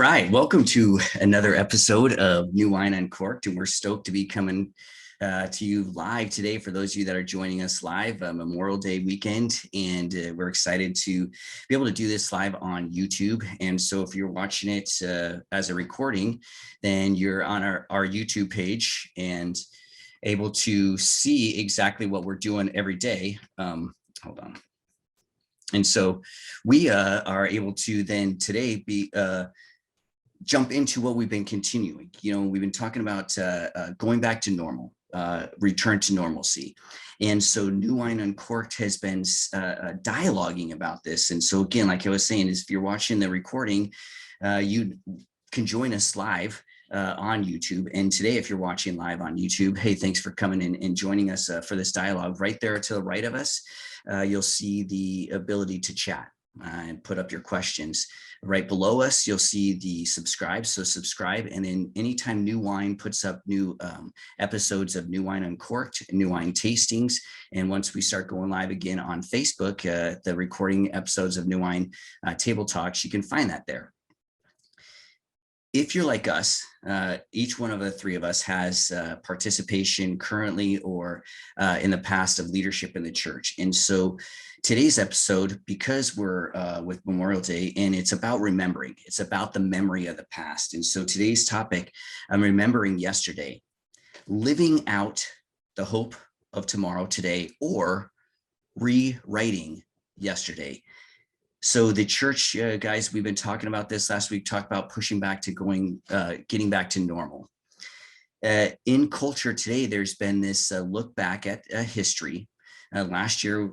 right, welcome to another episode of New Wine UnCorked, and we're stoked to be coming to you live today. For those of you that are joining us live, Memorial Day weekend, and we're excited to be able to do this live on YouTube. And so if you're watching it as a recording, then you're on our YouTube page and able to see exactly what we're doing every day. Hold on. And so we are able to then today be jump into what we've been continuing. We've been talking about going back to normal, return to normalcy. And so New Wine UnCorked has been dialoguing about this. And so again, like I was saying, is if you're watching the recording, you can join us live on YouTube. And today, if you're watching live on YouTube, hey, thanks for coming in and joining us for this dialogue. Right there to the right of us, you'll see the ability to chat and put up your questions. Right below us, you'll see the subscribe. So subscribe, and then anytime New Wine puts up new episodes of New Wine UnCorked, New Wine tastings, and once we start going live again on Facebook, the recording episodes of New Wine Table Talks, you can find that there. If you're like us, each one of the three of us has participation currently or in the past of leadership in the church. And so today's episode, because we're with Memorial Day and it's about remembering, it's about the memory of the past. And so today's topic, I'm remembering yesterday, living out the hope of tomorrow today, or rewriting yesterday. So the church, guys, we've been talking about this last week, talked about pushing back to getting back to normal. In culture today, there's been this look back at history. Last year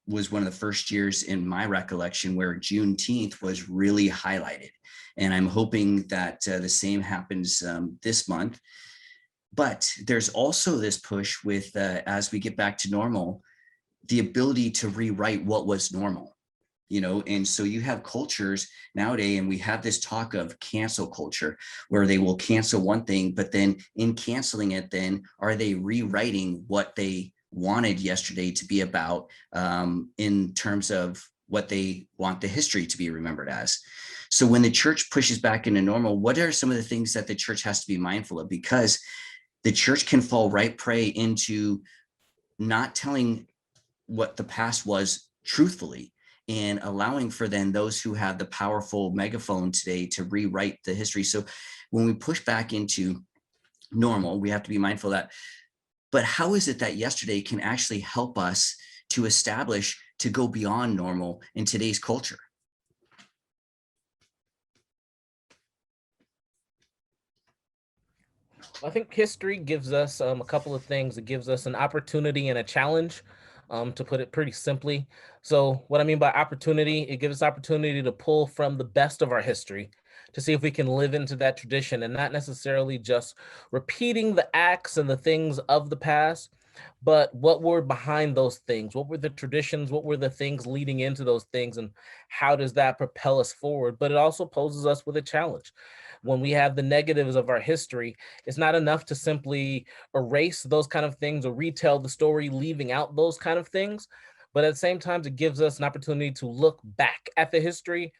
was one of the first years in my recollection where Juneteenth was really highlighted. And I'm hoping that the same happens this month. But there's also this push with, as we get back to normal, the ability to rewrite what was normal. And so you have cultures nowadays, and we have this talk of cancel culture where they will cancel one thing, but then in canceling it, then are they rewriting what they wanted yesterday to be about in terms of what they want the history to be remembered as? So when the church pushes back into normal, what are some of the things that the church has to be mindful of? Because the church can fall right prey into not telling what the past was truthfully, and allowing for then those who have the powerful megaphone today to rewrite the history. So when we push back into normal, we have to be mindful of that. But how is it that yesterday can actually help us to establish, to go beyond normal in today's culture? I think history gives us a couple of things. It gives us an opportunity and a challenge, to put it pretty simply. So what I mean by opportunity, it gives us opportunity to pull from the best of our history to see if we can live into that tradition and not necessarily just repeating the acts and the things of the past, but what were behind those things? What were the traditions? What were the things leading into those things? And how does that propel us forward? But it also poses us with a challenge. When we have the negatives of our history, it's not enough to simply erase those kind of things or retell the story, leaving out those kind of things. But at the same time, it gives us an opportunity to look back at the history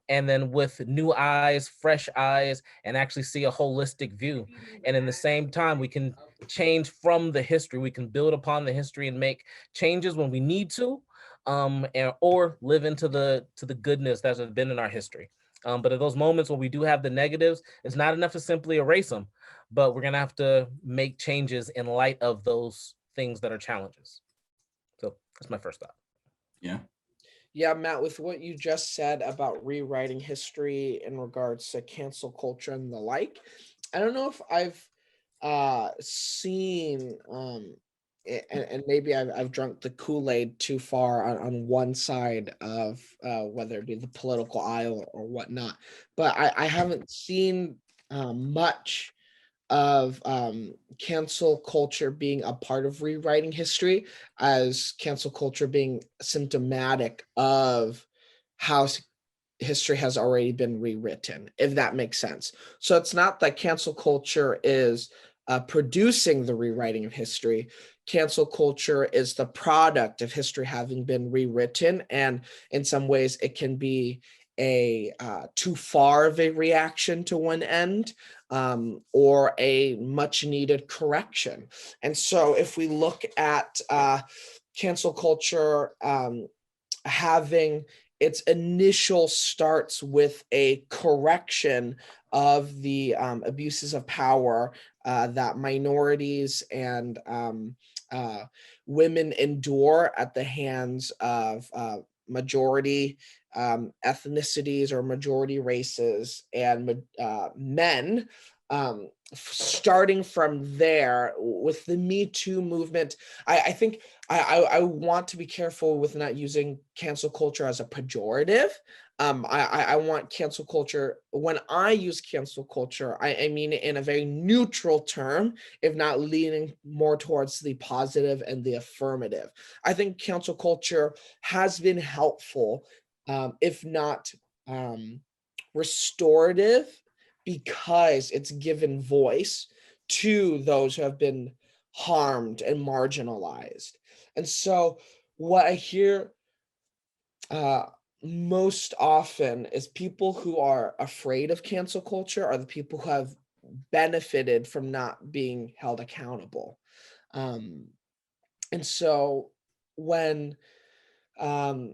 and then with new eyes, fresh eyes, and actually see a holistic view. And in the same time, we can change from the history. We can build upon the history and make changes when we need to, or live into the goodness that has been in our history. But at those moments when we do have the negatives, it's not enough to simply erase them, but we're gonna have to make changes in light of those things that are challenges. So that's my first thought. Yeah. Yeah, Matt, with what you just said about rewriting history in regards to cancel culture and the like, I don't know if I've seen and maybe I've drunk the Kool-Aid too far on one side of whether it be the political aisle or whatnot, but I haven't seen much of cancel culture being a part of rewriting history, as cancel culture being symptomatic of how history has already been rewritten, if that makes sense. So it's not that cancel culture is producing the rewriting of history. Cancel culture is the product of history having been rewritten, and in some ways it can be a too far of a reaction to one end, or a much needed correction. And so if we look at cancel culture having its initial starts with a correction of the abuses of power that minorities and women endure at the hands of majority ethnicities or majority races and men. Starting from there with the Me Too movement, I think I want to be careful with not using cancel culture as a pejorative. I want cancel culture, when I use cancel culture, I mean it in a very neutral term, if not leaning more towards the positive and the affirmative. I think cancel culture has been helpful, if not restorative, because it's given voice to those who have been harmed and marginalized. And so what I hear most often is people who are afraid of cancel culture are the people who have benefited from not being held accountable. And so when a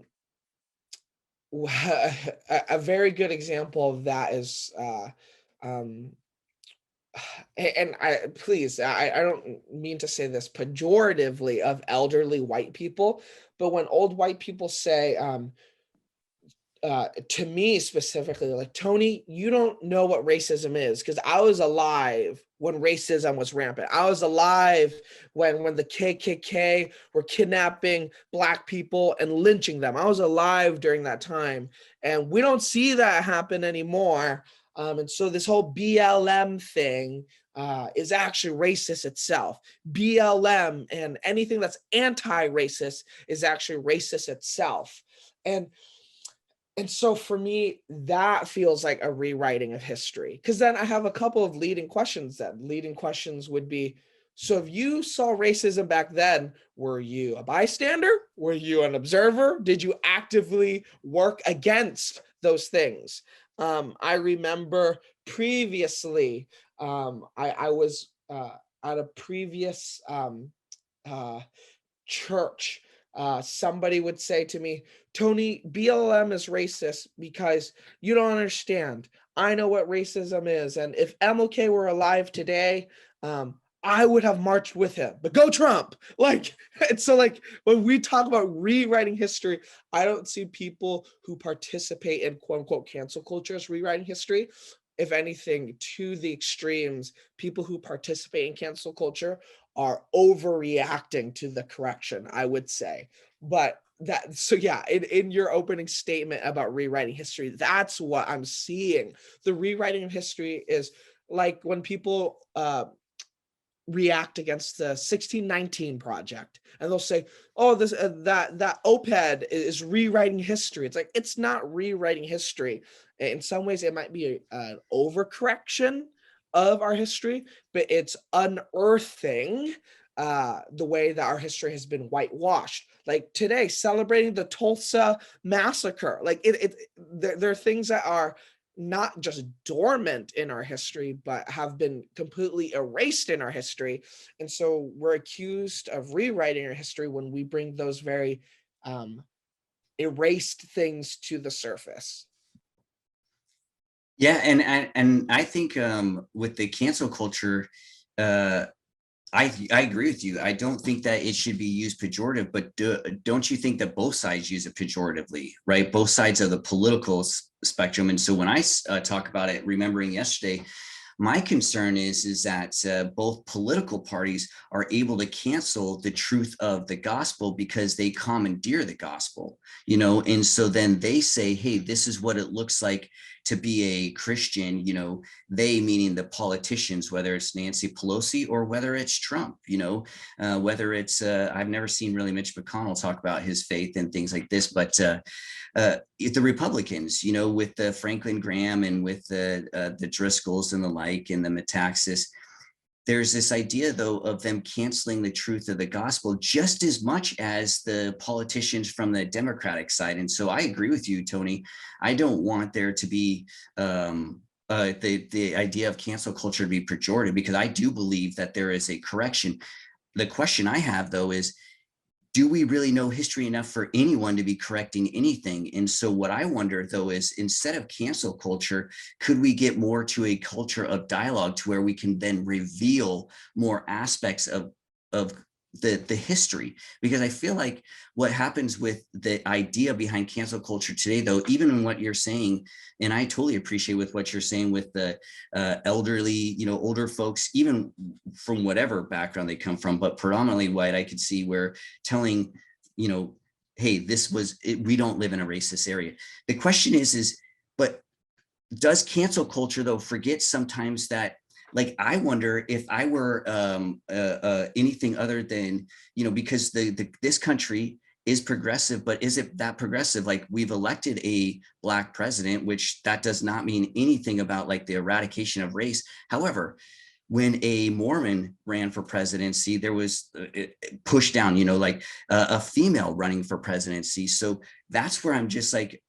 very good example of that is and I don't mean to say this pejoratively of elderly white people, but when old white people say to me specifically, like, Tony, you don't know what racism is, because I was alive when racism was rampant. I was alive when the KKK were kidnapping Black people and lynching them. I was alive during that time, and we don't see that happen anymore. And so this whole BLM thing is actually racist itself. BLM and anything that's anti-racist is actually racist itself. And so for me, that feels like a rewriting of history, because then I have a couple of leading questions then. Leading questions would be, so if you saw racism back then, were you a bystander? Were you an observer? Did you actively work against those things? I remember previously, I was at a previous church. Somebody would say to me, Tony, BLM is racist because you don't understand. I know what racism is. And if MLK were alive today, I would have marched with him, but go Trump. Like, and so like when we talk about rewriting history, I don't see people who participate in quote unquote cancel culture as rewriting history. If anything, to the extremes, people who participate in cancel culture are overreacting to the correction, I would say. But that, so yeah, in your opening statement about rewriting history, that's what I'm seeing. The rewriting of history is like when people react against the 1619 project, and they'll say, oh, this that OPED is rewriting history. It's like, it's not rewriting history. In some ways it might be an overcorrection of our history, but it's unearthing the way that our history has been whitewashed. Like today, celebrating the Tulsa massacre, like there are things that are not just dormant in our history, but have been completely erased in our history. And so we're accused of rewriting our history when we bring those very erased things to the surface. Yeah, and I think with the cancel culture, I agree with you. I don't think that it should be used pejorative, but don't you think that both sides use it pejoratively, right? Both sides of the political spectrum. And so when I talk about it, remembering yesterday, my concern is that both political parties are able to cancel the truth of the gospel because they commandeer the gospel, you know, and so then they say, hey, this is what it looks like to be a Christian, you know, they meaning the politicians, whether it's Nancy Pelosi or whether it's Trump, you know, whether it's, I've never seen really Mitch McConnell talk about his faith and things like this, but the Republicans, you know, with the Franklin Graham and with the Driscolls and the like and the Metaxas, there's this idea, though, of them canceling the truth of the gospel just as much as the politicians from the Democratic side. And so I agree with you, Tony. I don't want there to be the idea of cancel culture to be pejorative, because I do believe that there is a correction. The question I have, though, is, do we really know history enough for anyone to be correcting anything? And so what I wonder, though, is instead of cancel culture, could we get more to a culture of dialogue to where we can then reveal more aspects of the history? Because I feel like what happens with the idea behind cancel culture today, though, even in what you're saying, and I totally appreciate with what you're saying with the elderly, older folks, even from whatever background they come from, but predominantly white, I could see where telling, hey, we don't live in a racist area. The question is, but does cancel culture, though, forget sometimes that, like, I wonder if I were anything other than, because this country is progressive, but is it that progressive? Like, we've elected a Black president, which that does not mean anything about like the eradication of race. However, when a Mormon ran for presidency, there was pushed down, like a female running for presidency. So that's where I'm just like,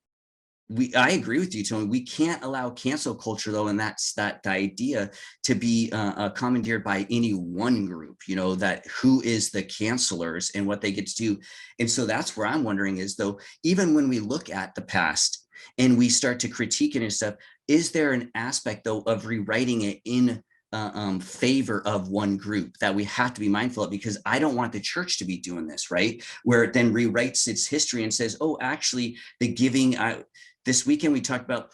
I agree with you, Tony. We can't allow cancel culture, though, and that's the idea, to be commandeered by any one group, that who is the cancelers and what they get to do. And so that's where I'm wondering is, though, even when we look at the past and we start to critique it and stuff, is there an aspect, though, of rewriting it in favor of one group that we have to be mindful of? Because I don't want the church to be doing this, right? Where it then rewrites its history and says, oh, actually, the giving, this weekend we talked about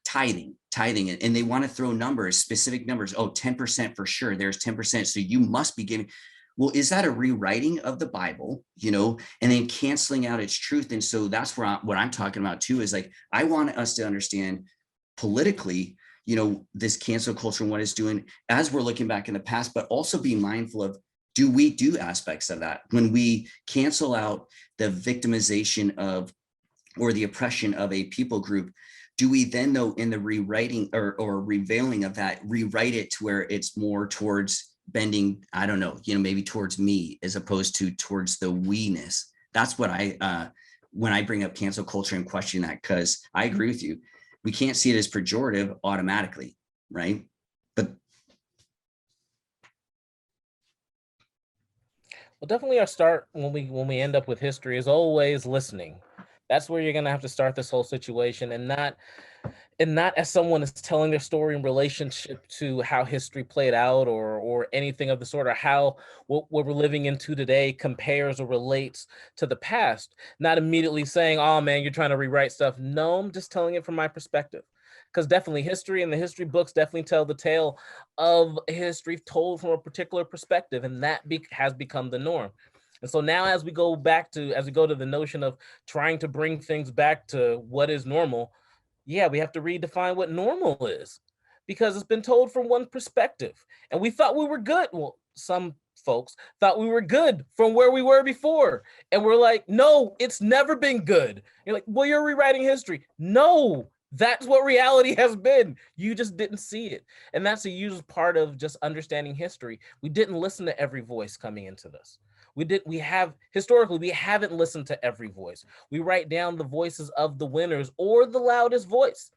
tithing, and they want to throw numbers, specific numbers. Oh, 10% for sure. There's 10%. So you must be giving. Well, is that a rewriting of the Bible, and then canceling out its truth? And so that's where what I'm talking about too, is like, I want us to understand politically, this cancel culture and what it's doing as we're looking back in the past, but also be mindful of, do we do aspects of that when we cancel out the victimization of or the oppression of a people group? Do we then, though, in the rewriting or revealing of that, rewrite it to where it's more towards bending, I don't know, maybe towards me as opposed to towards the we-ness? That's what when I bring up cancel culture and question that, because I agree with you. We can't see it as pejorative automatically, right? But Well, definitely our start when we end up with history is always listening. That's where you're gonna have to start this whole situation, and not as someone is telling their story in relationship to how history played out, or anything of the sort, or how what we're living into today compares or relates to the past. Not immediately saying, oh man, you're trying to rewrite stuff. No, I'm just telling it from my perspective. Because definitely history and the history books definitely tell the tale of history told from a particular perspective, and that has become the norm. And so now, as we go to the notion of trying to bring things back to what is normal, yeah, we have to redefine what normal is, because it's been told from one perspective. And we thought we were good. Well, some folks thought we were good from where we were before. And we're like, no, it's never been good. You're like, well, you're rewriting history. No, that's what reality has been. You just didn't see it. And that's a huge part of just understanding history. We didn't listen to every voice coming into this. Historically, we haven't listened to every voice. We write down the voices of the winners or the loudest voice.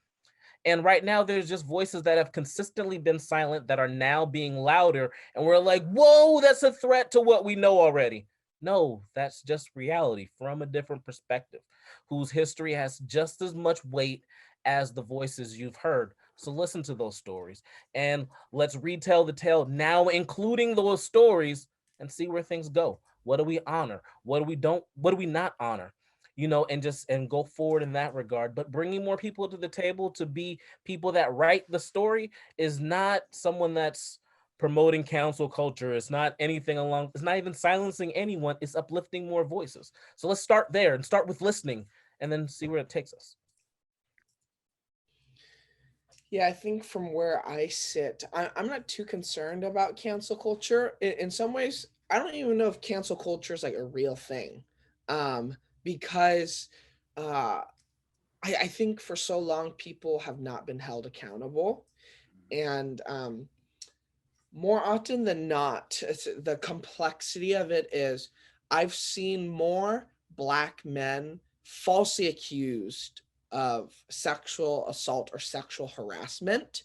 And right now, there's just voices that have consistently been silent that are now being louder. And we're like, whoa, that's a threat to what we know already. No, that's just reality from a different perspective, whose history has just as much weight as the voices you've heard. So listen to those stories and let's retell the tale now, including those stories, and see where things go. What do we honor? What do we not honor? And go forward in that regard. But bringing more people to the table to be people that write the story is not someone that's promoting council culture. It's not it's not even silencing anyone. It's uplifting more voices. So let's start there and start with listening and then see where it takes us. Yeah, I think from where I sit, I'm not too concerned about cancel culture. In some ways, I don't even know if cancel culture is like a real thing, because uh, I think for so long people have not been held accountable, and More often than not, the complexity of it is I've seen more Black men falsely accused of sexual assault or sexual harassment.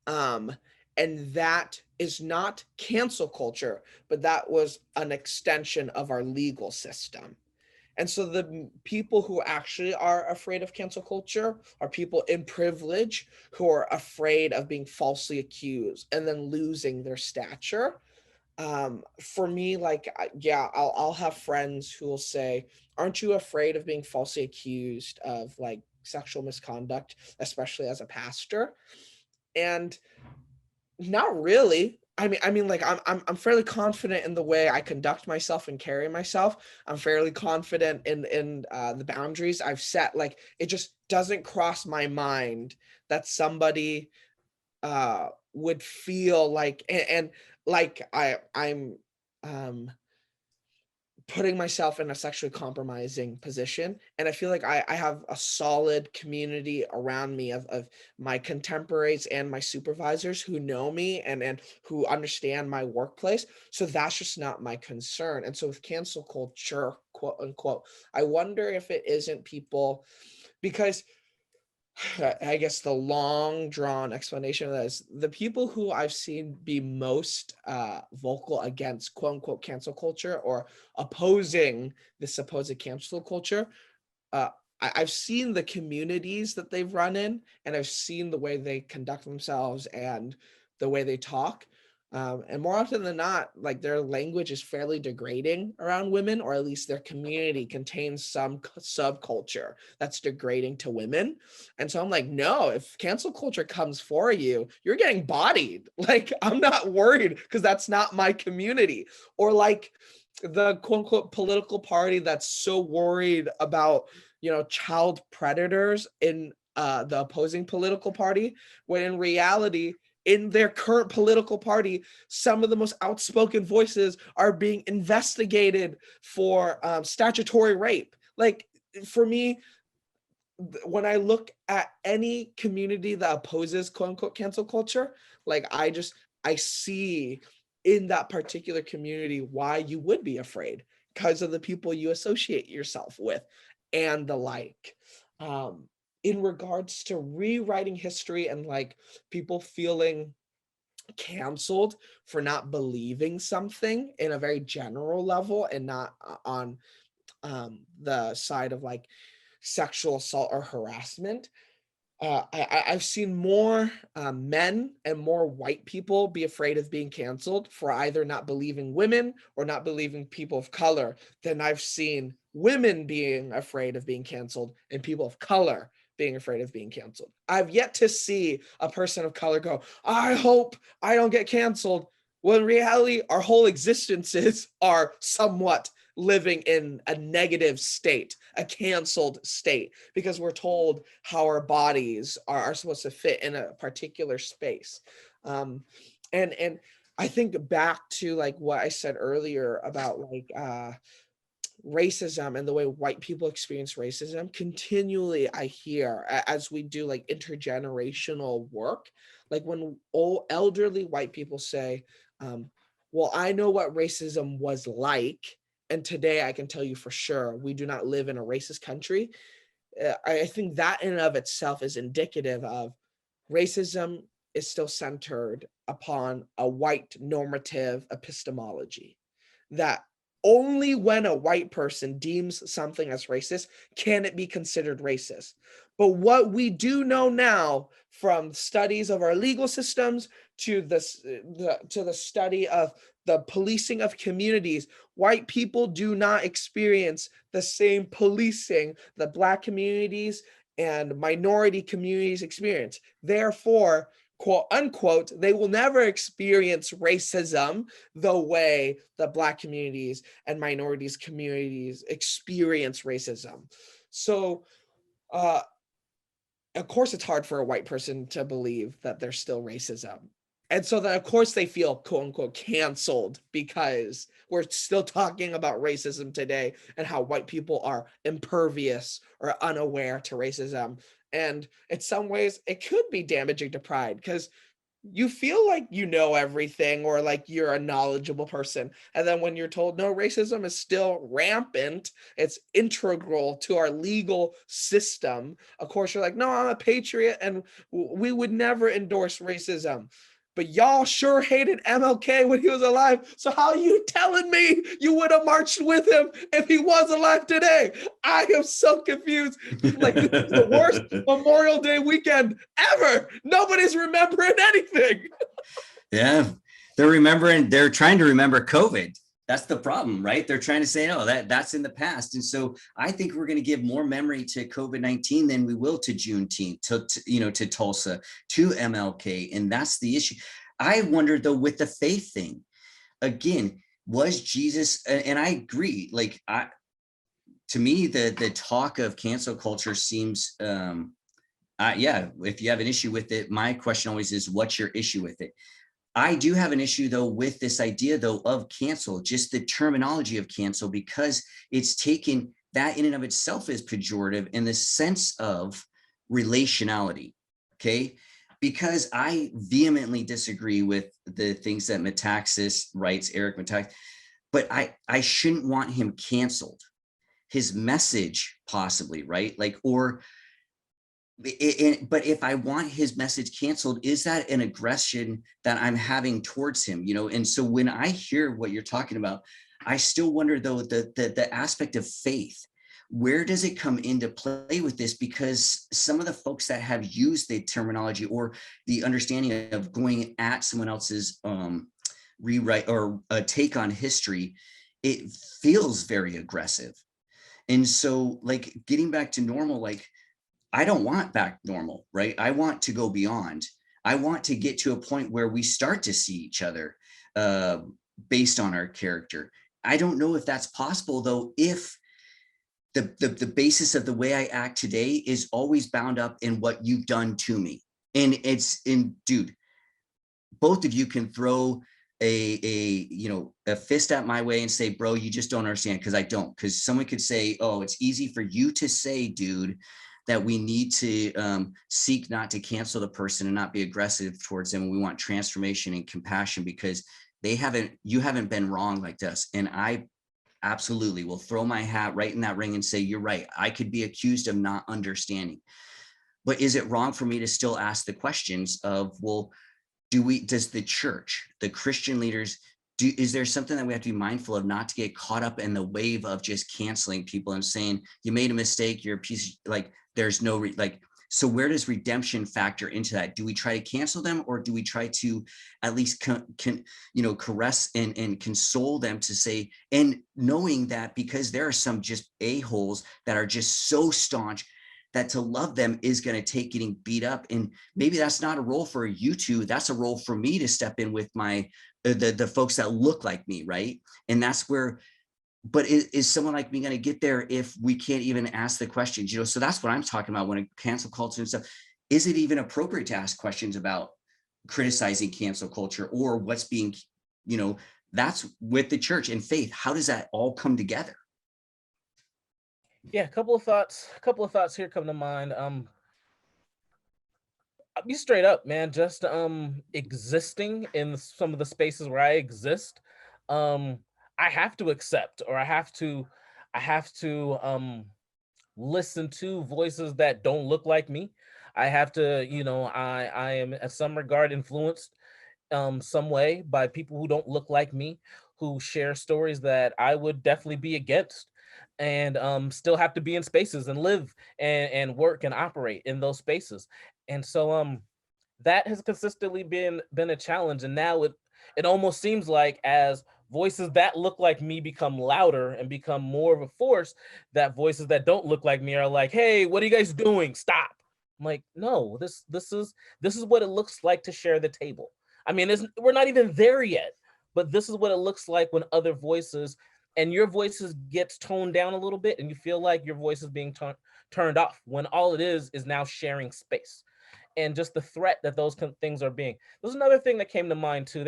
Um, and that is not cancel culture, but that was an extension of our legal system. And so the people who actually are afraid of cancel culture are people in privilege who are afraid of being falsely accused and then losing their stature. For me, like, yeah, I'll have friends who will say, aren't you afraid of being falsely accused of like sexual misconduct, especially as a pastor? And not really. I mean, like I'm fairly confident in the way I conduct myself and carry myself. I'm fairly confident in the boundaries I've set. Like, it just doesn't cross my mind that somebody would feel like, and like I'm um putting myself in a sexually compromising position. And I feel like I have a solid community around me of my contemporaries and my supervisors who know me and who understand my workplace. So that's just not my concern. And so with cancel culture, quote unquote, I wonder if it isn't people, because I guess the long drawn explanation of that is the people who I've seen be most vocal against quote unquote cancel culture or opposing the supposed cancel culture. Uh, I've seen the communities that they've run in, and I've seen the way they conduct themselves and the way they talk. And more often than not, like, their language is fairly degrading around women, or at least their community contains some subculture that's degrading to women. And so I'm like, no, if cancel culture comes for you, you're getting bodied. Like, I'm not worried because that's not my community. Or like the quote unquote political party that's so worried about, child predators in the opposing political party, when in reality, in their current political party, some of the most outspoken voices are being investigated for statutory rape. Like, for me, when I look at any community that opposes quote unquote cancel culture, like, I see in that particular community why you would be afraid, because of the people you associate yourself with and the like. Um, in regards to rewriting history and like people feeling canceled for not believing something in a very general level and not on the side of like sexual assault or harassment. I've seen more men and more white people be afraid of being canceled for either not believing women or not believing people of color than I've seen women being afraid of being canceled and people of color being afraid of being canceled. I've yet to see a person of color go, I hope I don't get canceled. Well, in reality, our whole existences are somewhat living in a negative state, a canceled state, because we're told how our bodies are supposed to fit in a particular space. And I think back to like what I said earlier about like racism and the way white people experience racism. Continually I hear, as we do like intergenerational work, like when old elderly white people say, well, I know what racism was like, and today I can tell you for sure we do not live in a racist country. I think that in and of itself is indicative of racism is still centered upon a white normative epistemology, that only when a white person deems something as racist can it be considered racist. But what we do know now, from studies of our legal systems to the study of the policing of communities, white people do not experience the same policing that Black communities and minority communities experience. Therefore, quote unquote, they will never experience racism the way that Black communities and minorities communities experience racism. So, of course, it's hard for a white person to believe that there's still racism. And so that, of course, they feel quote unquote canceled because we're still talking about racism today and how white people are impervious or unaware to racism. And in some ways, it could be damaging to pride, because you feel like you know everything or like you're a knowledgeable person. And then when you're told no, racism is still rampant, it's integral to our legal system. Of course, you're like, no, I'm a patriot and we would never endorse racism. But y'all sure hated MLK when he was alive. So how are you telling me you would have marched with him if he was alive today? I am so confused. Like, this is the worst Memorial Day weekend ever. Nobody's remembering anything. Yeah, they're trying to remember COVID. That's the problem, right? They're trying to say, oh, that's in the past. And so I think we're going to give more memory to COVID-19 than we will to Juneteenth, to Tulsa, to MLK. And that's the issue. I wonder though, with the faith thing, again, was Jesus, and I agree, like to me, the talk of cancel culture seems, yeah, if you have an issue with it, my question always is, what's your issue with it? I do have an issue though with this idea though of cancel, just the terminology of cancel, because it's taken that in and of itself is pejorative in the sense of relationality. Okay. Because I vehemently disagree with the things that Metaxas writes, Eric Metaxas, but I shouldn't want him canceled. His message possibly, right? Like, or but if I want his message canceled, is that an aggression that I'm having towards him? And so when I hear what you're talking about, I still wonder though, the aspect of faith, where does it come into play with this? Because some of the folks that have used the terminology or the understanding of going at someone else's rewrite or a take on history, it feels very aggressive. And so like getting back to normal, like, I don't want back normal, right? I want to go beyond. I want to get to a point where we start to see each other based on our character. I don't know if that's possible though, if the basis of the way I act today is always bound up in what you've done to me. And dude, both of you can throw a fist at my way and say, bro, you just don't understand, because I don't. Because someone could say, oh, it's easy for you to say, dude, that we need to seek not to cancel the person and not be aggressive towards them. We want transformation and compassion because you haven't been wrong like this. And I absolutely will throw my hat right in that ring and say, you're right. I could be accused of not understanding. But is it wrong for me to still ask the questions of, well, does the church, the Christian leaders, is there something that we have to be mindful of, not to get caught up in the wave of just canceling people and saying, you made a mistake, you're a piece, like there's no, so where does redemption factor into that? Do we try to cancel them, or do we try to at least caress and console them to say, and knowing that because there are some just a-holes that are just so staunch that to love them is going to take getting beat up. And maybe that's not a role for you two. That's a role for me to step in with my, the folks that look like me. Right. And that's where, but is someone like me going to get there if we can't even ask the questions, so that's what I'm talking about when it cancel culture and stuff. Is it even appropriate to ask questions about criticizing cancel culture or what's being, that's with the church and faith. How does that all come together? Yeah, a couple of thoughts here come to mind. I'll be straight up, man. Just existing in some of the spaces where I exist, I have to accept, or I have to listen to voices that don't look like me. I have to, I am in some regard influenced some way by people who don't look like me, who share stories that I would definitely be against, and still have to be in spaces and live and work and operate in those spaces. And so that has consistently been a challenge. And now it almost seems like as voices that look like me become louder and become more of a force, that voices that don't look like me are like, hey, what are you guys doing? Stop. I'm like, no, this is what it looks like to share the table. I mean, we're not even there yet, but this is what it looks like when other voices and your voices gets toned down a little bit, and you feel like your voice is being turned off, when all it is now sharing space. And just the threat that those things are being. There's another thing that came to mind too.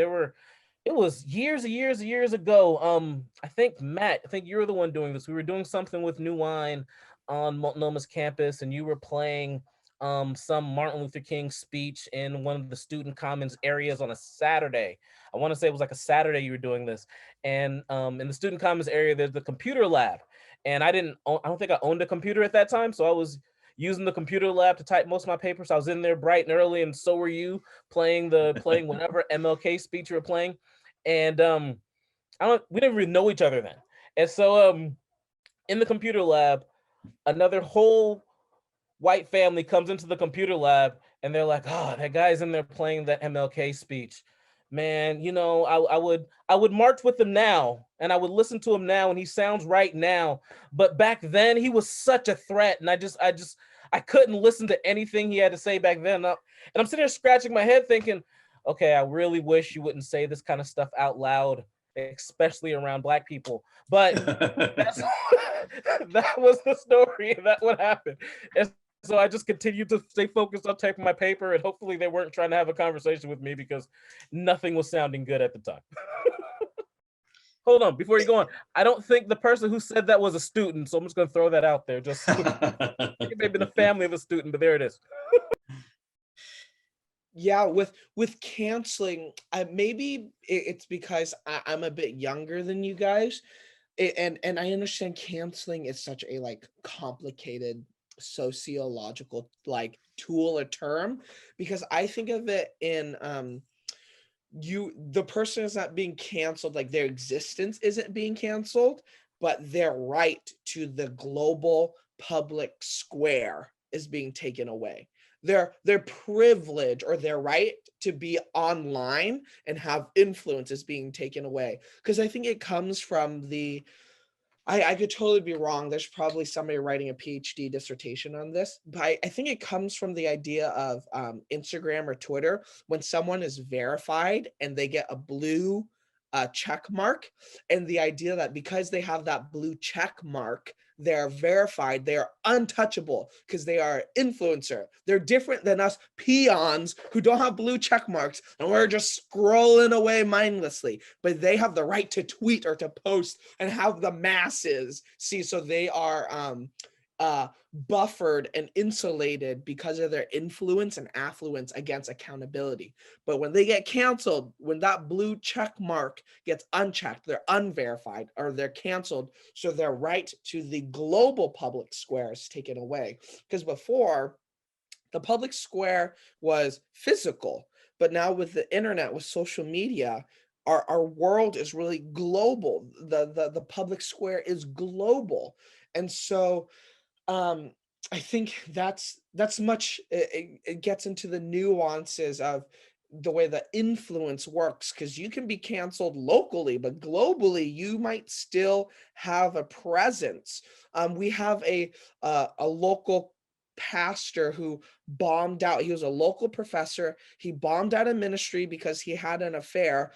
It was years ago. I think Matt, you were the one doing this. We were doing something with New Wine on Multnoma's campus, and you were playing some Martin Luther King speech in one of the student commons areas on a Saturday. I want to say it was like a Saturday you were doing this. And in the student commons area, there's the computer lab. And I don't think I owned a computer at that time. So I was using the computer lab to type most of my papers. I was in there bright and early, and so were you, playing whatever MLK speech you were playing. And we didn't really know each other then. And so in the computer lab, another whole white family comes into the computer lab, and they're like, "Oh, that guy's in there playing that MLK speech. Man, I would march with him now, and I would listen to him now, and he sounds right now. But back then, he was such a threat, and I couldn't listen to anything he had to say back then. And I'm sitting there scratching my head, thinking, okay, I really wish you wouldn't say this kind of stuff out loud, especially around Black people. But that's that was the story. That what happened. And so I just continued to stay focused on typing my paper, and hopefully they weren't trying to have a conversation with me because nothing was sounding good at the time. Hold on, before you go on, I don't think the person who said that was a student, so I'm just going to throw that out there. Just it may have been a family of a student, but there it is. Yeah, with canceling, maybe it's because I'm a bit younger than you guys, and I understand canceling is such a like complicated sociological like tool or term, because I think of it in the person is not being canceled, like their existence isn't being canceled, but their right to the global public square is being taken away. Their privilege or their right to be online and have influence is being taken away. Because I think it comes from I could totally be wrong. There's probably somebody writing a PhD dissertation on this, but I think it comes from the idea of Instagram or Twitter. When someone is verified and they get a blue check mark, and the idea that because they have that blue check mark, they're verified, they're untouchable because they are influencer. They're different than us peons who don't have blue check marks and we're just scrolling away mindlessly, but they have the right to tweet or to post and have the masses see. So they are buffered and insulated because of their influence and affluence against accountability. But when they get canceled, when that blue check mark gets unchecked, they're unverified or they're canceled. So their right to the global public square is taken away. Because before, the public square was physical, but now with the internet, with social media, our world is really global. The public square is global. And so I think that's much, it gets into the nuances of the way the influence works, because you can be canceled locally, but globally you might still have a presence. We have a local pastor who bombed out. He was a local professor. He bombed out of ministry because he had an affair.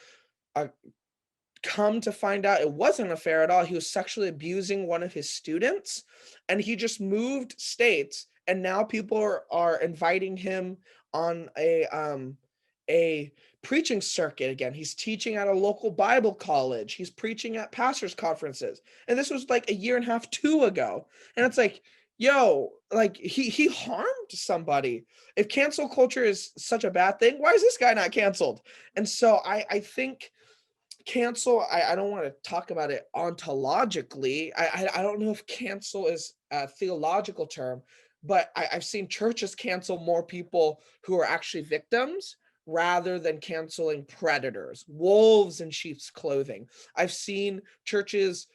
Come to find out, it wasn't a fair at all. He was sexually abusing one of his students, and he just moved states. And now people are inviting him on a preaching circuit again. He's teaching at a local Bible college. He's preaching at pastors' conferences. And this was like a year and a half, 2 ago. And it's like, yo, like he harmed somebody. If cancel culture is such a bad thing, why is this guy not canceled? And so I think cancel, I don't want to talk about it ontologically. I don't know if cancel is a theological term, but I've seen churches cancel more people who are actually victims rather than canceling predators, wolves in sheep's clothing. I've seen churches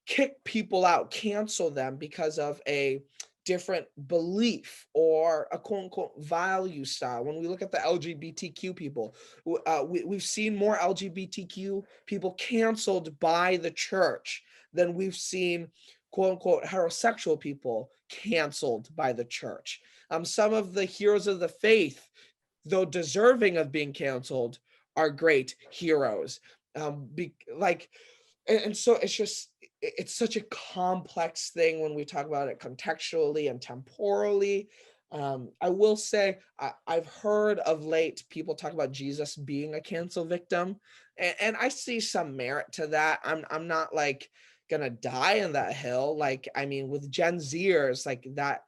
kick people out, cancel them because of a different belief or a quote unquote value style. When we look at the LGBTQ people, we've seen more LGBTQ people canceled by the church than we've seen quote unquote heterosexual people canceled by the church. Some of the heroes of the faith, though deserving of being canceled, are great heroes. And so it's such a complex thing when we talk about it contextually and temporally. I will say I've heard of late people talk about Jesus being a cancel victim, and I see some merit to that. I'm not like gonna die on that hill. Like, I mean, with Gen Zers, like that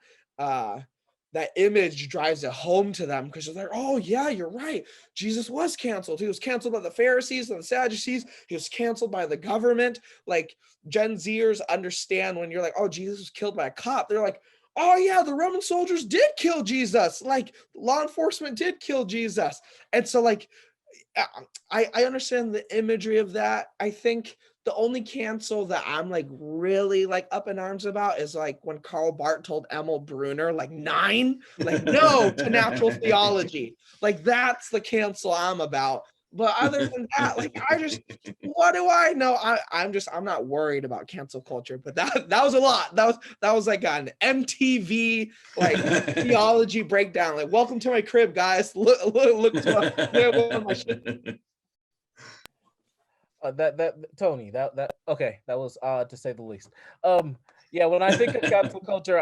that image drives it home to them because they're like, oh yeah, you're right. Jesus was canceled. He was canceled by the Pharisees and the Sadducees. He was canceled by the government. Like Gen Zers understand when you're like, oh, Jesus was killed by a cop. They're like, oh yeah, the Roman soldiers did kill Jesus. Like law enforcement did kill Jesus. And so like, I understand the imagery of that. I think the only cancel that I'm like really like up in arms about is like when Karl Barth told Emil Brunner like 9, like no to natural theology. Like that's the cancel I'm about. But other than that, like what do I know? I'm not worried about cancel culture, but that was a lot. That was like an MTV like theology breakdown. Like welcome to my crib, guys. Look to my shit. That Tony, that okay, that was odd to say the least. Yeah, when I think of cancel culture,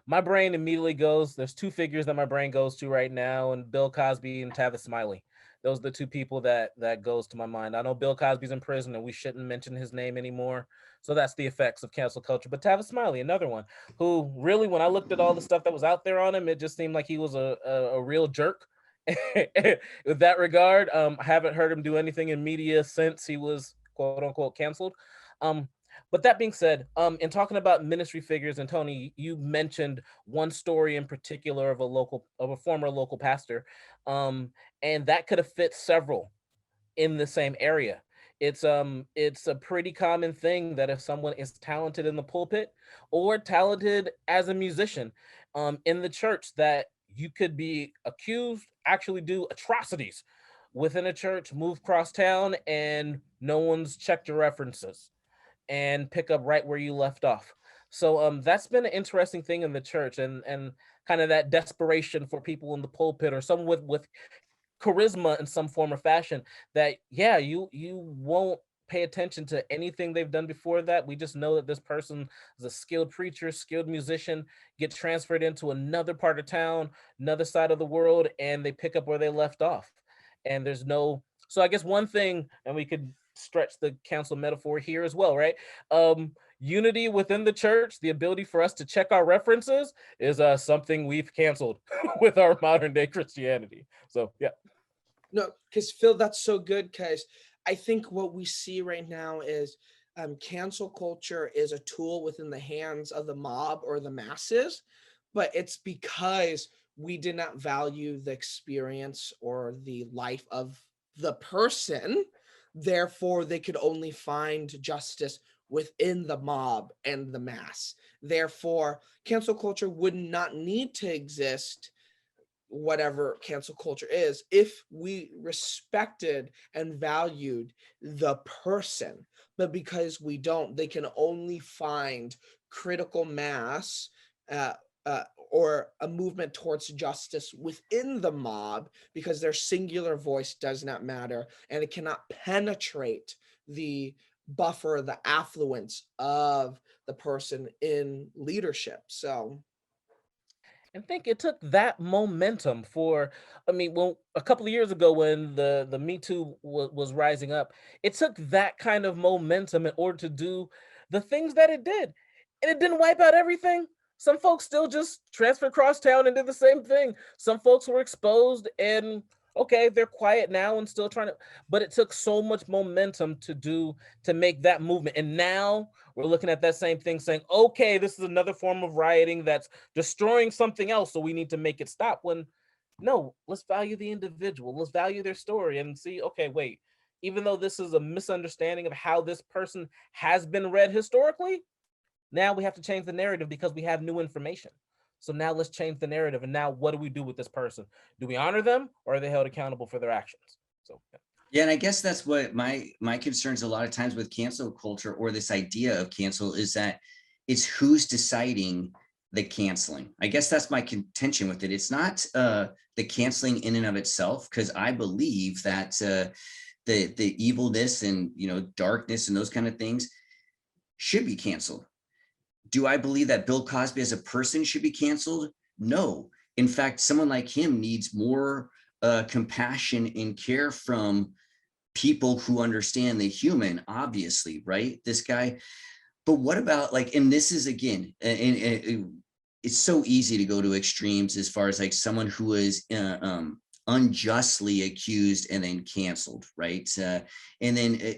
my brain immediately goes. There's two figures that my brain goes to right now, and Bill Cosby and Tavis Smiley. Those are the two people that goes to my mind. I know Bill Cosby's in prison, and we shouldn't mention his name anymore. So that's the effects of cancel culture. But Tavis Smiley, another one, who really, when I looked at all the stuff that was out there on him, it just seemed like he was a real jerk. With that regard, I haven't heard him do anything in media since he was quote unquote canceled. But that being said, in talking about ministry figures, and Tony, you mentioned one story in particular of a former local pastor, and that could have fit several in the same area. It's a pretty common thing that if someone is talented in the pulpit or talented as a musician in the church, that you could be accused, actually do atrocities within a church, move cross town, and no one's checked your references and pick up right where you left off. So that's been an interesting thing in the church, and kind of that desperation for people in the pulpit or someone with charisma in some form or fashion, that yeah, you won't pay attention to anything they've done before that. We just know that this person is a skilled preacher, skilled musician, get transferred into another part of town, another side of the world, and they pick up where they left off. And there's no, so I guess one thing, and we could stretch the council metaphor here as well, right? Unity within the church, the ability for us to check our references, is something we've canceled with our modern day Christianity. So yeah. No, because Phil, that's so good. Because I think what we see right now is cancel culture is a tool within the hands of the mob or the masses, but it's because we did not value the experience or the life of the person. Therefore, they could only find justice within the mob and the mass. Therefore, cancel culture would not need to exist, whatever cancel culture is, if we respected and valued the person. But because we don't, they can only find critical mass uh, or a movement towards justice within the mob, because their singular voice does not matter and it cannot penetrate the buffer, the affluence of the person in leadership. So And think it took that momentum for, I mean, well, a couple of years ago when the Me Too was rising up, it took that kind of momentum in order to do the things that it did. And it didn't wipe out everything. Some folks still just transferred across town and did the same thing. Some folks were exposed and okay, they're quiet now and still trying to, but it took so much momentum to make that movement. And now we're looking at that same thing saying, okay, this is another form of rioting that's destroying something else, so we need to make it stop. When no, let's value the individual, let's value their story and see, okay, wait, even though this is a misunderstanding of how this person has been read historically, now we have to change the narrative because we have new information. So now let's change the narrative. And now what do we do with this person? Do we honor them, or are they held accountable for their actions? So yeah. Yeah, and I guess that's what my concerns a lot of times with cancel culture, or this idea of cancel, is that it's who's deciding the canceling. I guess that's my contention with it. It's not the canceling in and of itself, because I believe that the evilness and darkness and those kind of things should be canceled. Do I believe that Bill Cosby as a person should be canceled? No. In fact, someone like him needs more compassion and care from people who understand the human, obviously, right? This guy. But what about, like, and this is again, and it's so easy to go to extremes as far as like someone who is unjustly accused and then canceled, right? And then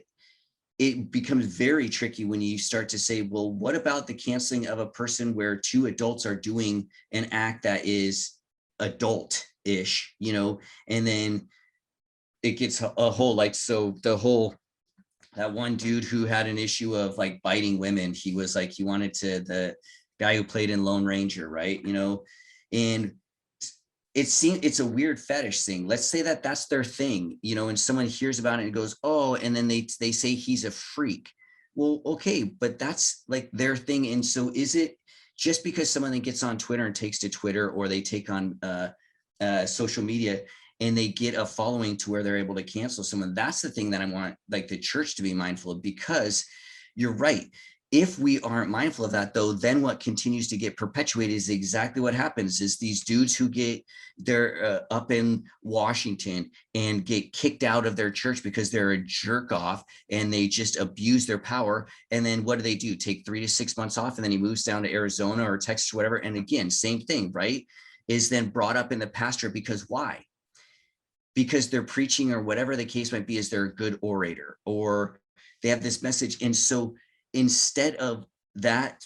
it becomes very tricky when you start to say, well, what about the canceling of a person where two adults are doing an act that is adult-ish, and then it gets a whole, like, so the whole, that one dude who had an issue of like biting women, he was like, he wanted to, the guy who played in Lone Ranger, right? And it's a weird fetish thing. Let's say that that's their thing, and someone hears about it and goes, oh, and then they say he's a freak. Well, okay, but that's like their thing. And so is it just because someone that gets on Twitter and takes to Twitter, or they take on social media and they get a following to where they're able to cancel someone? That's the thing that I want like the church to be mindful of, because you're right. If we aren't mindful of that, though, then what continues to get perpetuated is exactly what happens is these dudes who get, they're up in Washington and get kicked out of their church because they're a jerk off and they just abuse their power. And then what do? Take 3 to 6 months off, and then he moves down to Arizona or Texas or whatever. And again, same thing, right? Is then brought up in the pastorate, because why? Because they're preaching, or whatever the case might be, is they're a good orator, or they have this message. And so instead of that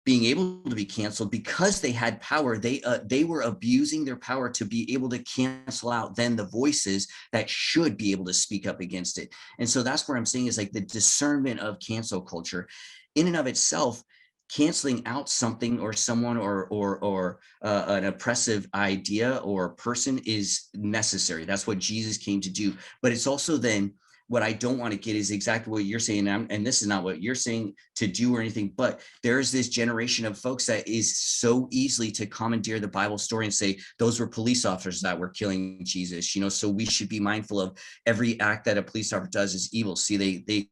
being able to be canceled because they had power, they were abusing their power to be able to cancel out then the voices that should be able to speak up against it. And so that's where I'm saying is like the discernment of cancel culture in and of itself. Canceling out something or someone or an oppressive idea or person is necessary. That's what Jesus came to do. But it's also then, what I don't want to get is exactly what you're saying. And this is not what you're saying to do or anything, but there's this generation of folks that is so easily to commandeer the Bible story and say, those were police officers that were killing Jesus, so we should be mindful of every act that a police officer does is evil. See, they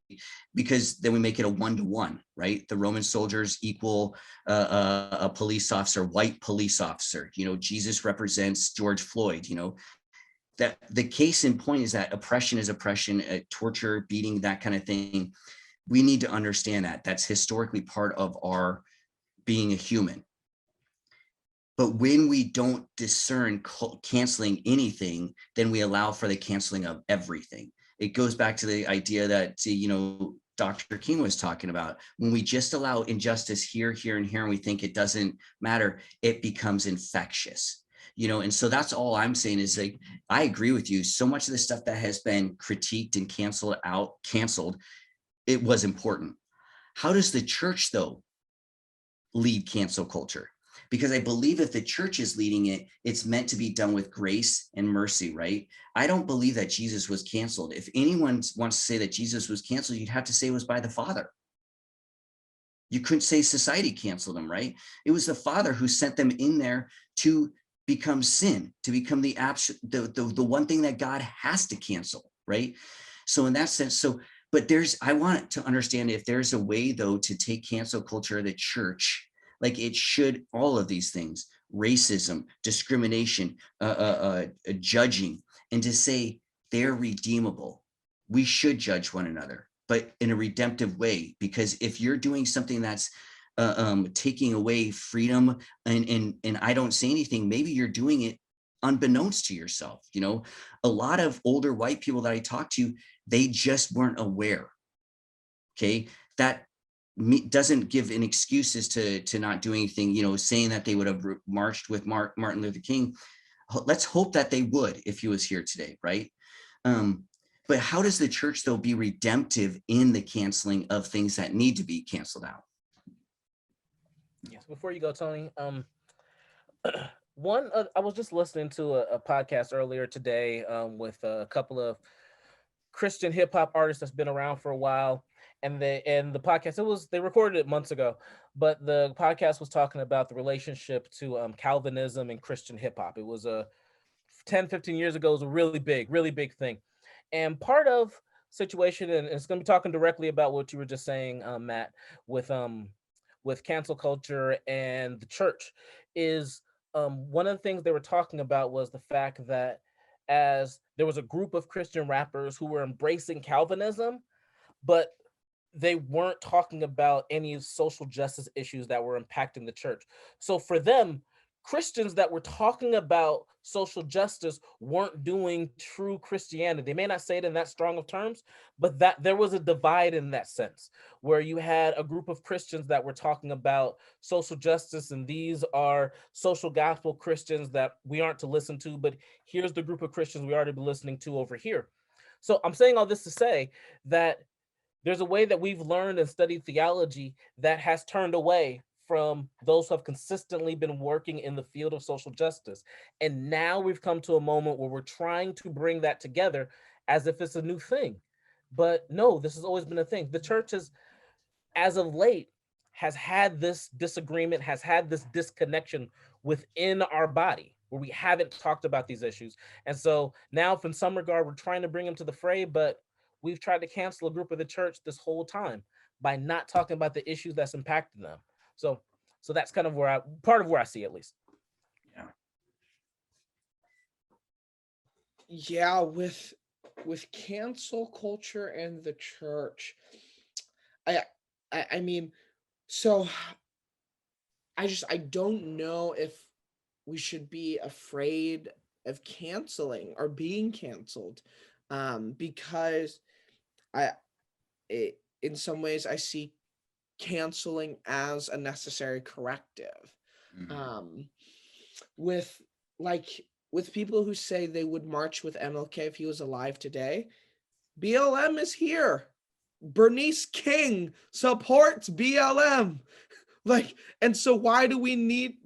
because then we make it a 1-to-1, right? The Roman soldiers equal a police officer, white police officer. Jesus represents George Floyd. That the case in point is that oppression is oppression, torture, beating, that kind of thing. We need to understand that that's historically part of our being a human. But when we don't discern canceling anything, then we allow for the canceling of everything. It goes back to the idea that, Dr. King was talking about. When we just allow injustice here, and here, and we think it doesn't matter, it becomes infectious. And so that's all I'm saying is like, I agree with you. So much of the stuff that has been critiqued and canceled, it was important. How does the church though lead cancel culture? Because I believe if the church is leading it, it's meant to be done with grace and mercy, right? I don't believe that Jesus was canceled. If anyone wants to say that Jesus was canceled, you'd have to say it was by the Father. You couldn't say society canceled him, right? It was the Father who sent them in there to become sin, to become the one thing that God has to cancel, right? So in that sense, but I want to understand if there's a way though to take cancel culture of the church, like it should, all of these things, racism, discrimination, judging, and to say they're redeemable. We should judge one another, but in a redemptive way, because if you're doing something that's taking away freedom and I don't say anything, maybe you're doing it unbeknownst to yourself. A lot of older white people that I talk to, they just weren't aware. Okay. That doesn't give an excuses to not do anything, saying that they would have marched with Martin Luther King. Let's hope that they would if he was here today. Right. But how does the church though be redemptive in the canceling of things that need to be canceled out? Yes. Before you go, Tony, I was just listening to a podcast earlier today with a couple of Christian hip hop artists that's been around for a while, and the podcast, they recorded it months ago, but the podcast was talking about the relationship to Calvinism and Christian hip hop. It was 10-15 years ago. It was a really big thing, and part of situation, and it's going to be talking directly about what you were just saying, Matt, with cancel culture and the church, is one of the things they were talking about was the fact that as there was a group of Christian rappers who were embracing Calvinism, but they weren't talking about any social justice issues that were impacting the church. So for them, Christians that were talking about social justice weren't doing true Christianity. They may not say it in that strong of terms, but that there was a divide in that sense, where you had a group of Christians that were talking about social justice, and these are social gospel Christians that we aren't to listen to, but here's the group of Christians we ought to be listening to over here. So I'm saying all this to say that there's a way that we've learned and studied theology that has turned away from those who have consistently been working in the field of social justice. And now we've come to a moment where we're trying to bring that together as if it's a new thing. But no, this has always been a thing. The church has, as of late, has had this disagreement, has had this disconnection within our body where we haven't talked about these issues. And so now, if in some regard, we're trying to bring them to the fray, but we've tried to cancel a group of the church this whole time by not talking about the issues that's impacting them. So, so that's kind of part of where I see, at least. Yeah. Yeah, with cancel culture and the church, I mean, so I don't know if we should be afraid of canceling or being canceled, because I in some ways I see canceling as a necessary corrective. Mhm. With like with people who say they would march with MLK if he was alive today, BLM is here. Bernice King supports BLM. Like, and so why do we need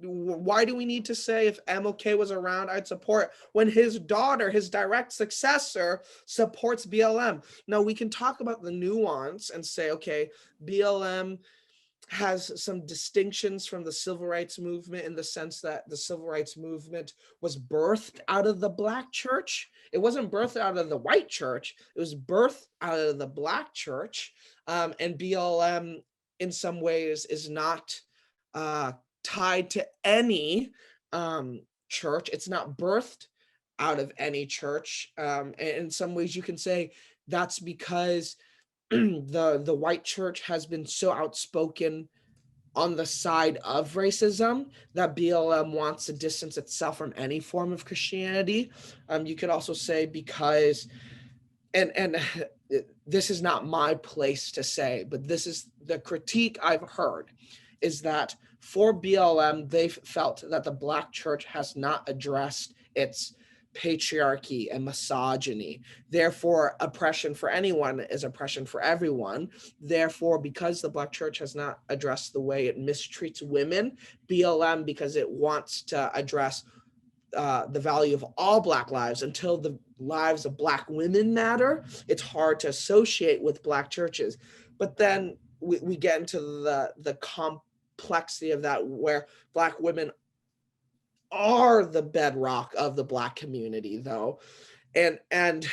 to say if MLK was around, I'd support, when his daughter, his direct successor, supports BLM? Now we can talk about the nuance and say, okay, BLM has some distinctions from the civil rights movement in the sense that the civil rights movement was birthed out of the Black church. It wasn't birthed out of the white church. It was birthed out of the Black church. And BLM in some ways is not tied to any church. It's not birthed out of any church. And in some ways you can say that's because the white church has been so outspoken on the side of racism that BLM wants to distance itself from any form of Christianity. You could also say because, and this is not my place to say, but this is the critique I've heard, is that for BLM, they've felt that the Black church has not addressed its patriarchy and misogyny. Therefore, oppression for anyone is oppression for everyone. Therefore, because the Black church has not addressed the way it mistreats women, BLM, because it wants to address the value of all Black lives until the lives of Black women matter, it's hard to associate with Black churches. But then we get into the complexity of that, where Black women are the bedrock of the Black community, though. And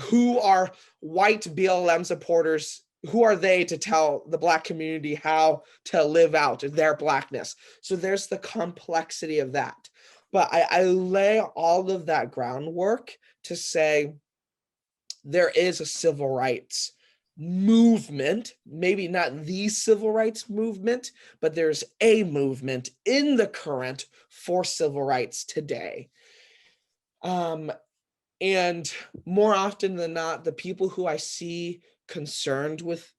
who are white BLM supporters? Who are they to tell the Black community how to live out their Blackness? So there's the complexity of that. But I lay all of that groundwork to say there is a civil rights movement, maybe not the civil rights movement, but there's a movement in the current for civil rights today. And more often than not, the people who I see concerned with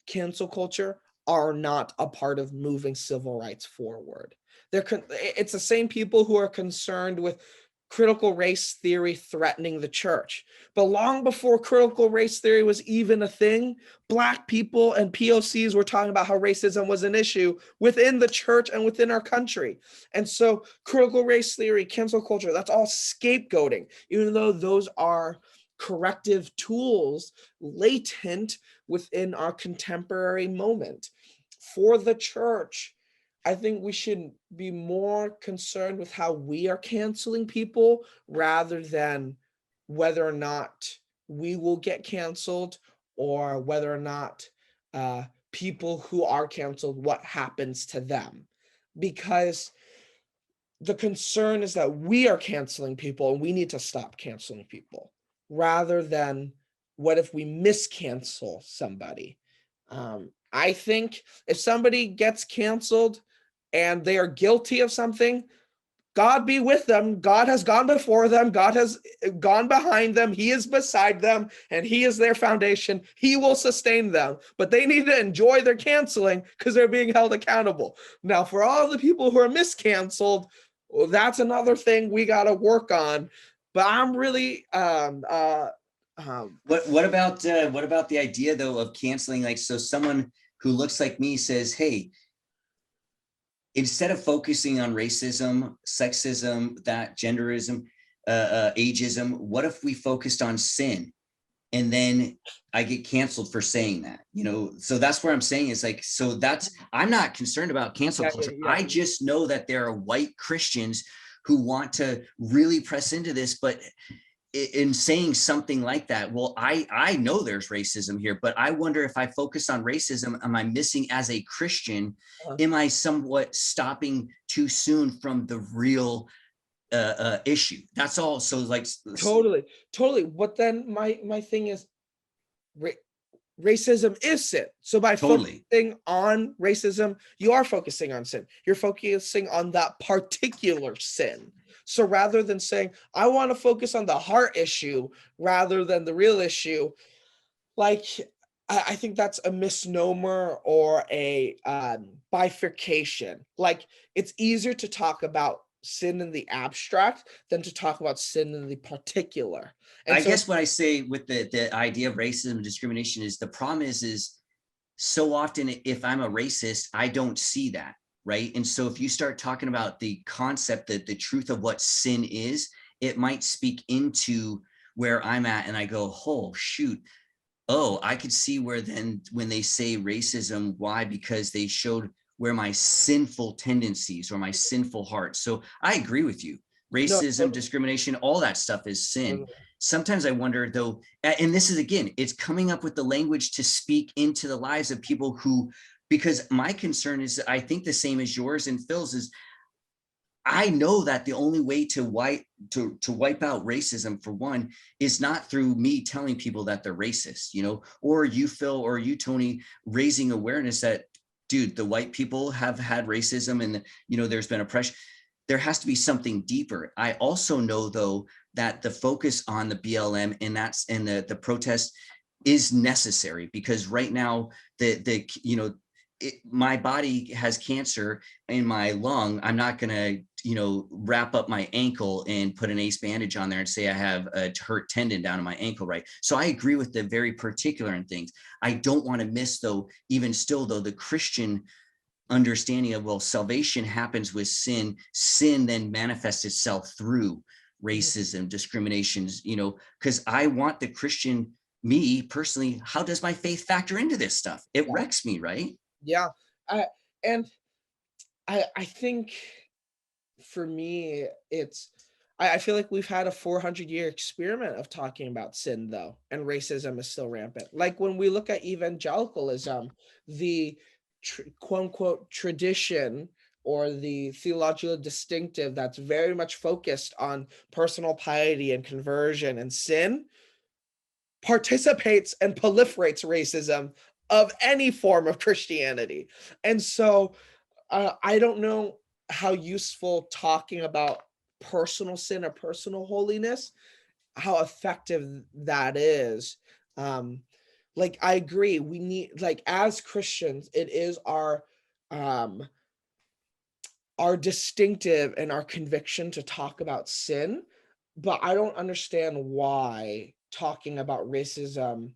cancel culture are not a part of moving civil rights forward. It's the same people who are concerned with critical race theory threatening the church. But long before critical race theory was even a thing, Black people and POCs were talking about how racism was an issue within the church and within our country. And so critical race theory, cancel culture, that's all scapegoating, even though those are corrective tools latent within our contemporary moment. For the church, I think we should be more concerned with how we are canceling people rather than whether or not we will get canceled, or whether or not people who are canceled, what happens to them. Because the concern is that we are canceling people and we need to stop canceling people, rather than what if we miscancel somebody. I think if somebody gets canceled and they are guilty of something, God be with them. God has gone before them. God has gone behind them. He is beside them, and he is their foundation. He will sustain them, but they need to enjoy their canceling because they're being held accountable. Now, for all the people who are miscanceled, well, that's another thing we got to work on. But I'm really, what about the idea though of canceling? Like, so someone who looks like me says, hey, instead of focusing on racism, sexism, that genderism, ageism, what if we focused on sin? And then I get canceled for saying that, so that's where I'm saying is like, so I'm not concerned about cancel culture. I just know that there are white Christians who want to really press into this, but in saying something like that, well, I know there's racism here, but I wonder if I focus on racism, am I missing as a Christian? Am I somewhat stopping too soon from the real issue? That's all. So like, totally. But then my thing is, racism is sin. So by focusing on racism, you are focusing on sin. You're focusing on that particular sin. So rather than saying, I want to focus on the heart issue rather than the real issue, like, I think that's a misnomer or a bifurcation. Like, it's easier to talk about sin in the abstract than to talk about sin in the particular. And I guess what I say with the idea of racism and discrimination is the problem is so often if I'm a racist, I don't see that, right? And so if you start talking about the concept, that the truth of what sin is, it might speak into where I'm at and I go, oh, shoot. Oh, I could see where then when they say racism, why? Because they showed where my sinful tendencies or my sinful heart. So I agree with you. Racism, discrimination, all that stuff is sin. Sometimes I wonder though, and this is again, it's coming up with the language to speak into the lives of people who, because my concern is, I think the same as yours and Phil's is, I know that the only way to wipe out racism, for one, is not through me telling people that they're racist, or you, Phil, or you, Tony, raising awareness that, dude, the white people have had racism and, there's been oppression. There has to be something deeper. I also know, though, that the focus on the BLM and the protest is necessary, because right now my body has cancer in my lung. I'm not going to, wrap up my ankle and put an ace bandage on there and say I have a hurt tendon down in my ankle, right? So I agree with the very particular in things. I don't want to miss, though, even still, though, the Christian understanding of, well, salvation happens with sin. Sin then manifests itself through racism, discriminations, because I want the Christian, me personally, how does my faith factor into this stuff? It wrecks me, right? Yeah. I think for me, I feel like we've had a 400-year experiment of talking about sin, though, and racism is still rampant. Like when we look at evangelicalism, the quote unquote tradition or the theological distinctive that's very much focused on personal piety and conversion and sin participates and proliferates racism of any form of Christianity. And so I don't know how useful talking about personal sin or personal holiness, how effective that is. Like, I agree, we need, like, as Christians, it is our distinctive and our conviction to talk about sin, but I don't understand why talking about racism,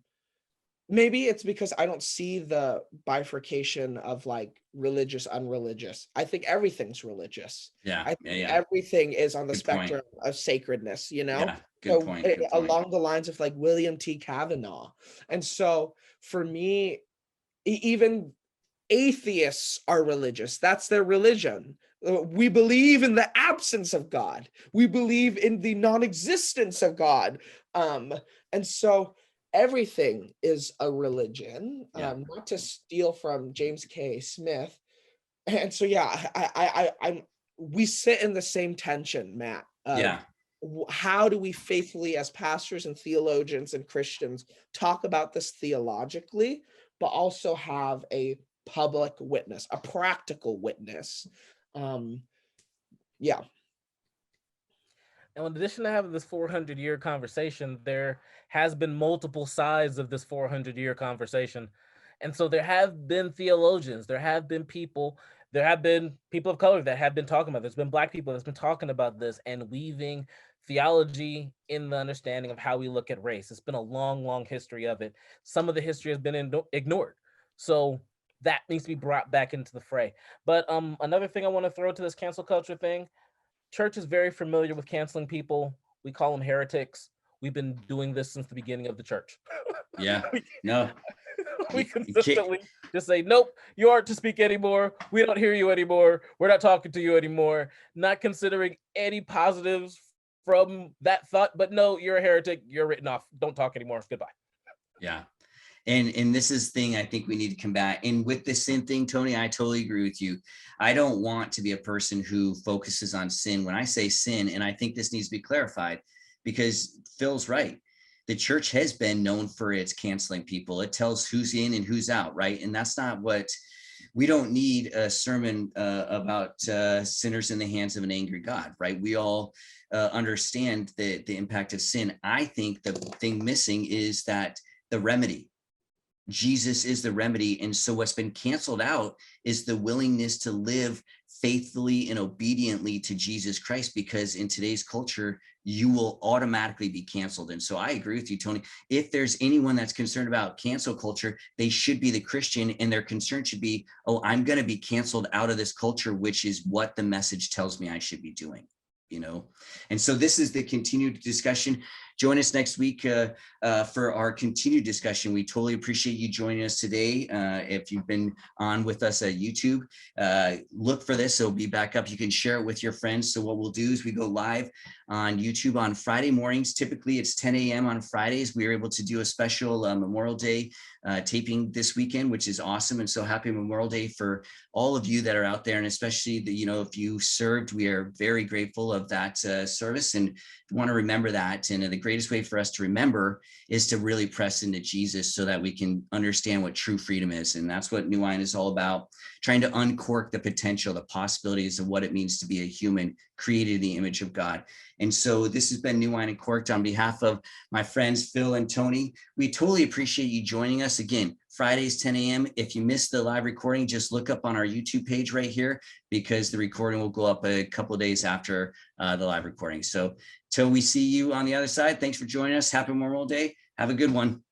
maybe it's because I don't see the bifurcation of like religious, unreligious. I think everything's religious. Yeah. I think everything is on the Good spectrum point. of sacredness, Yeah. Good So, point. Good point. along the lines of like William T. Kavanaugh. And so for me, even atheists are religious. That's their religion. We believe in the absence of God. We believe in the non-existence of God. And so everything is a religion, not to steal from James K. Smith. And so, we sit in the same tension, Matt. How do we faithfully, as pastors and theologians and Christians, talk about this theologically but also have a public witness, a practical witness. Yeah. And in addition to having this 400-year conversation, there has been multiple sides of this 400-year conversation. And so there have been theologians, there have been people of color that have been talking about this. There's been Black people that's been talking about this and weaving theology in the understanding of how we look at race. It's been a long, long history of it. Some of the history has been ignored. So that needs to be brought back into the fray. But another thing I want to throw to this cancel culture thing, church is very familiar with canceling people. We call them heretics. We've been doing this since the beginning of the church. Yeah, no. We consistently just say, nope, you aren't to speak anymore. We don't hear you anymore. We're not talking to you anymore. Not considering any positives from that thought, but no, you're a heretic. You're written off. Don't talk anymore. Goodbye. Yeah. And this is the thing I think we need to combat. And with the sin thing, Tony, I totally agree with you. I don't want to be a person who focuses on sin. When I say sin, and I think this needs to be clarified, because Phil's right. The church has been known for its canceling people. It tells who's in and who's out, right? And that's not what, we don't need a sermon about sinners in the hands of an angry God, right? We all understand the impact of sin. I think the thing missing is that the remedy. Jesus is the remedy. And so what's been canceled out is the willingness to live faithfully and obediently to Jesus Christ, because in today's culture, you will automatically be canceled. And so I agree with you, Tony. If there's anyone that's concerned about cancel culture, they should be the Christian, and their concern should be, oh, I'm going to be canceled out of this culture, which is what the message tells me I should be doing. And so this is the continued discussion. Join us next week for our continued discussion. We totally appreciate you joining us today. If you've been on with us at YouTube, look for this. It'll be back up. You can share it with your friends. So what we'll do is we go live on YouTube on Friday mornings. Typically it's 10 a.m. on Fridays. We are able to do a special Memorial Day taping this weekend, which is awesome. And so happy Memorial Day for all of you that are out there. And especially if you served, we are very grateful of that service, and want to remember that. And the greatest way for us to remember is to really press into Jesus so that we can understand what true freedom is. And that's what New Wine is all about, trying to uncork the potential, the possibilities of what it means to be a human created in the image of God. And so this has been New Wine Uncorked. On behalf of my friends, Phil and Tony, we totally appreciate you joining us. Again, Fridays, 10 a.m. If you missed the live recording, just look up on our YouTube page right here, because the recording will go up a couple of days after the live recording. So till we see you on the other side, thanks for joining us. Happy Memorial Day. Have a good one.